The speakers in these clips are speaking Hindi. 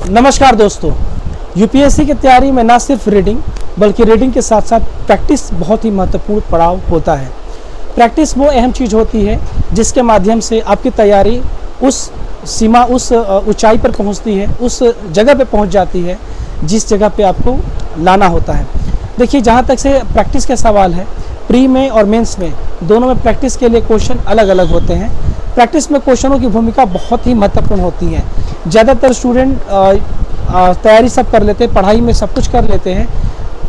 नमस्कार दोस्तों, यूपीएससी की तैयारी में ना सिर्फ रीडिंग बल्कि रीडिंग के साथ साथ प्रैक्टिस बहुत ही महत्वपूर्ण पड़ाव होता है। प्रैक्टिस वो अहम चीज़ होती है जिसके माध्यम से आपकी तैयारी उस सीमा, उस ऊंचाई पर पहुंचती है, उस जगह पे पहुंच जाती है जिस जगह पे आपको लाना होता है। देखिए, जहाँ तक से प्रैक्टिस का सवाल है, प्री में और मेंस में दोनों में प्रैक्टिस के लिए क्वेश्चन अलग अलग होते हैं। प्रैक्टिस में क्वेश्चनों की भूमिका बहुत ही महत्वपूर्ण होती है। ज़्यादातर स्टूडेंट तैयारी सब कर लेते हैं, पढ़ाई में सब कुछ कर लेते हैं,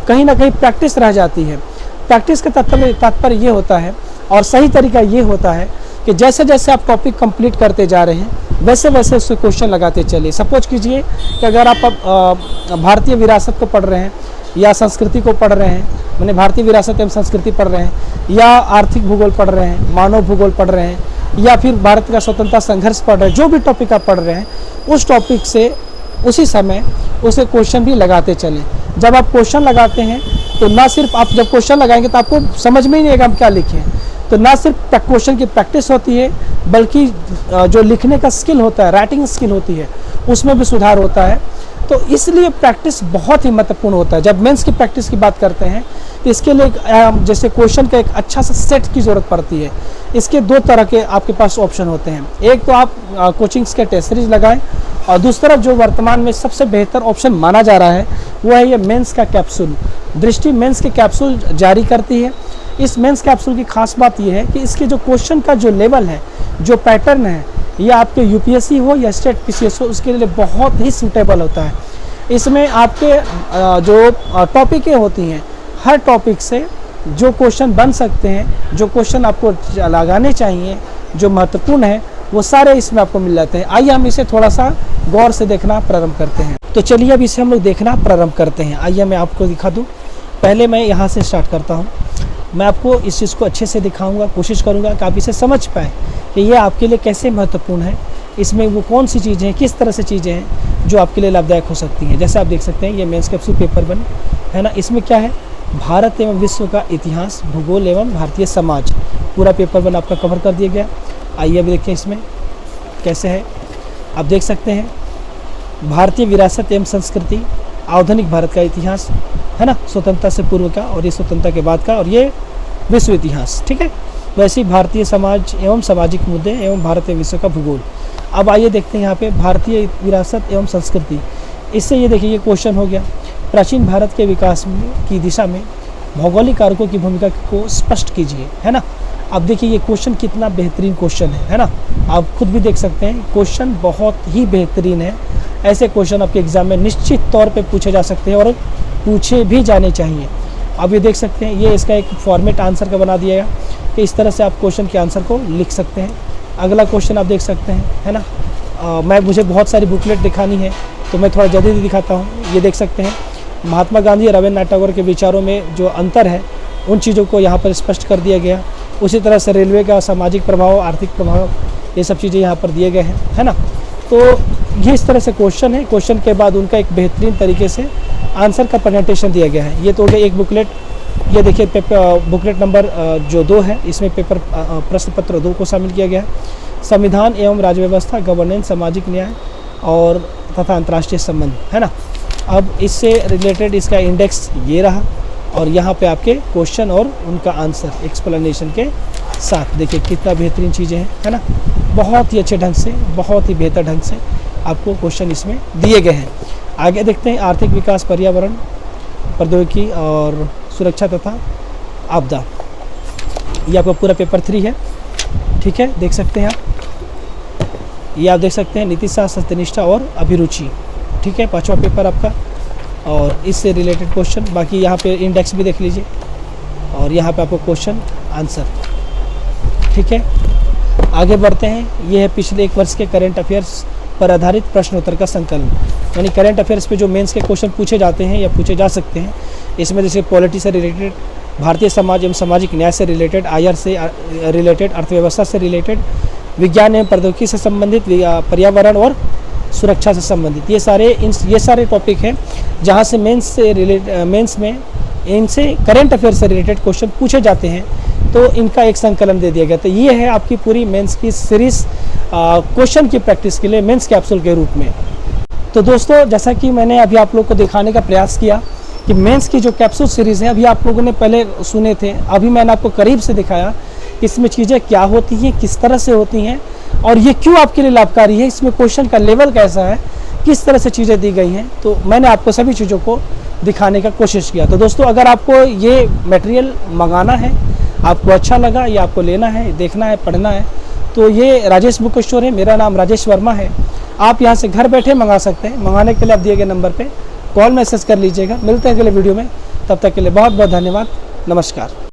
कहीं ना कहीं प्रैक्टिस रह जाती है। प्रैक्टिस का तात्पर्य ये होता है और सही तरीका ये होता है कि जैसे जैसे आप टॉपिक कंप्लीट करते जा रहे हैं वैसे वैसे उससे क्वेश्चन लगाते चलिए। सपोज कीजिए कि अगर आप भारतीय विरासत को पढ़ रहे हैं या संस्कृति को पढ़ रहे हैं, मैंने भारतीय विरासत एवं संस्कृति पढ़ रहे हैं, या आर्थिक भूगोल पढ़ रहे हैं, मानव भूगोल पढ़ रहे हैं, या फिर भारत का स्वतंत्रता संघर्ष पढ़ रहे हैं, जो भी टॉपिक आप पढ़ रहे हैं उस टॉपिक से उसी समय उसे क्वेश्चन भी लगाते चलें। जब आप क्वेश्चन लगाते हैं तो ना सिर्फ आप जब क्वेश्चन लगाएंगे तो आपको समझ में ही नहीं आएगा हम क्या लिखें, तो ना सिर्फ क्वेश्चन की प्रैक्टिस होती है बल्कि जो लिखने का स्किल होता है, राइटिंग स्किल होती है, उसमें भी सुधार होता है। तो इसलिए प्रैक्टिस बहुत ही महत्वपूर्ण होता है। जब मेंस की प्रैक्टिस की बात करते हैं तो इसके लिए जैसे क्वेश्चन का एक अच्छा सा सेट की ज़रूरत पड़ती है। इसके दो तरह के आपके पास ऑप्शन होते हैं। एक तो आप कोचिंग्स के टेस्ट सीरीज लगाएं, और दूसरा जो वर्तमान में सबसे बेहतर ऑप्शन माना जा रहा है वो है ये मेंस का कैप्सूल। दृष्टि मेंस के कैप्सूल जारी करती है। इस मेंस कैप्सूल की खास बात यह है कि इसके जो क्वेश्चन का जो लेवल है, जो पैटर्न है, ये आपके यूपीएससी हो या स्टेट पीसीएस हो, उसके लिए बहुत ही सूटेबल होता है। इसमें आपके जो टॉपिकें होती हैं, हर टॉपिक से जो क्वेश्चन बन सकते हैं, जो क्वेश्चन आपको लगाने चाहिए, जो महत्वपूर्ण है, वो सारे इसमें आपको मिल जाते हैं। आइए हम इसे थोड़ा सा गौर से देखना प्रारंभ करते हैं। तो चलिए अब इसे हम लोग देखना प्रारंभ करते हैं। आइए मैं आपको दिखा दूँ। पहले मैं यहाँ से स्टार्ट करता हूँ। मैं आपको इस चीज़ को अच्छे से दिखाऊंगा, कोशिश करूँगा कि आप इसे समझ पाएँ कि ये आपके लिए कैसे महत्वपूर्ण है, इसमें वो कौन सी चीज़ें हैं, किस तरह से चीज़ें हैं जो आपके लिए लाभदायक हो सकती हैं। जैसे आप देख सकते हैं ये मेंस कैप्सूल पेपर 1 है ना। इसमें क्या है, भारत एवं विश्व का इतिहास, भूगोल एवं भारतीय समाज, पूरा पेपर 1 आपका कवर कर दिया गया। आइए अब देखिए इसमें कैसे है। आप देख सकते हैं भारतीय विरासत एवं संस्कृति, आधुनिक भारत का इतिहास है ना, स्वतंत्रता से पूर्व का, और ये स्वतंत्रता के बाद का, और ये विश्व इतिहास। ठीक है, वैसे ही भारतीय समाज एवं सामाजिक मुद्दे एवं भारतीय विश्व का भूगोल। अब आइए देखते हैं यहाँ पे भारतीय विरासत एवं संस्कृति। इससे ये देखिए ये क्वेश्चन हो गया, प्राचीन भारत के विकास की दिशा में भौगोलिक कारकों की भूमिका को स्पष्ट कीजिए, है ना। अब देखिए ये क्वेश्चन कितना बेहतरीन क्वेश्चन है ना। आप खुद भी देख सकते हैं क्वेश्चन बहुत ही बेहतरीन है। ऐसे क्वेश्चन आपके एग्जाम में निश्चित तौर पे पूछे जा सकते हैं और पूछे भी जाने चाहिए। अब ये देख सकते हैं, ये इसका एक फॉर्मेट आंसर का बना दिया गया कि इस तरह से आप क्वेश्चन के आंसर को लिख सकते हैं। अगला क्वेश्चन आप देख सकते हैं, है ना। मुझे बहुत सारी बुकलेट दिखानी है तो मैं थोड़ा जल्दी दिखाता हूँ। ये देख सकते हैं महात्मा गांधी और रविन्द्रनाथ टैगोर के विचारों में जो अंतर है उन चीज़ों को यहाँ पर स्पष्ट कर दिया गया। उसी तरह से रेलवे का सामाजिक प्रभाव, आर्थिक प्रभाव, ये सब चीज़ें यहाँ पर दिए गए हैं, है ना। तो ये इस तरह से क्वेश्चन है। क्वेश्चन के बाद उनका एक बेहतरीन तरीके से आंसर का प्रेजेंटेशन दिया गया है। ये तो हो गया एक बुकलेट। ये देखिए बुकलेट नंबर जो 2 है, इसमें पेपर प्रश्न पत्र 2 को शामिल किया गया है। संविधान एवं राज्य व्यवस्था, गवर्नेंस, सामाजिक न्याय और तथा अंतर्राष्ट्रीय संबंध, है ना। अब इससे रिलेटेड इसका इंडेक्स ये रहा, और यहाँ पे आपके क्वेश्चन और उनका आंसर एक्सप्लेनेशन के साथ देखिए कितना बेहतरीन चीज़ें हैं, है ना। बहुत ही अच्छे ढंग से, बहुत ही बेहतर ढंग से आपको क्वेश्चन इसमें दिए गए हैं। आगे देखते हैं आर्थिक विकास, पर्यावरण, प्रौद्योगिकी और सुरक्षा तथा आपदा। ये आपका पूरा पेपर 3 है। ठीक है, देख सकते हैं आप। ये आप देख सकते हैं नीति शास्त्र, सत्यनिष्ठा और अभिरुचि। ठीक है, 5वां पेपर आपका, और इससे रिलेटेड क्वेश्चन। बाकी यहाँ पे इंडेक्स भी देख लीजिए, और यहाँ पे आपको क्वेश्चन आंसर। ठीक है, आगे बढ़ते हैं। ये है पिछले 1 वर्ष के करंट अफेयर्स पर आधारित प्रश्न उत्तर का संकलन, यानी करंट अफेयर्स पे जो मेंस के क्वेश्चन पूछे जाते हैं या पूछे जा सकते हैं। इसमें जैसे पॉलिटी से रिलेटेड, भारतीय समाज एवं सामाजिक न्याय से रिलेटेड, आयर से रिलेटेड, अर्थव्यवस्था से रिलेटेड, विज्ञान एवं प्रौद्योगिकी से संबंधित, पर्यावरण और सुरक्षा से संबंधित, ये सारे टॉपिक हैं जहाँ से मेंस में इनसे करंट अफेयर से रिलेटेड क्वेश्चन पूछे जाते हैं। तो इनका एक संकलन दे दिया गया। तो ये है आपकी पूरी मेंस की सीरीज क्वेश्चन की प्रैक्टिस के लिए मेंस कैप्सूल के रूप में। तो दोस्तों, जैसा कि मैंने अभी आप लोग को दिखाने का प्रयास किया कि मेंस की जो कैप्सूल सीरीज़ है, अभी आप लोगों ने पहले सुने थे, अभी मैंने आपको करीब से दिखाया कि इसमें चीज़ें क्या होती हैं, किस तरह से होती हैं और ये क्यों आपके लिए लाभकारी है, इसमें क्वेश्चन का लेवल कैसा है, किस तरह से चीज़ें दी गई हैं। तो मैंने आपको सभी चीज़ों को दिखाने का कोशिश किया। तो दोस्तों, अगर आपको ये मटेरियल मंगाना है, आपको अच्छा लगा या आपको लेना है, देखना है, पढ़ना है, तो ये राजेश बुक स्टोर है। मेरा नाम राजेश वर्मा है। आप यहाँ से घर बैठे मंगा सकते हैं। मंगाने के लिए आप दिए गए नंबर पे कॉल मैसेज कर लीजिएगा। मिलते हैं अगले वीडियो में, तब तक के लिए बहुत बहुत धन्यवाद। नमस्कार।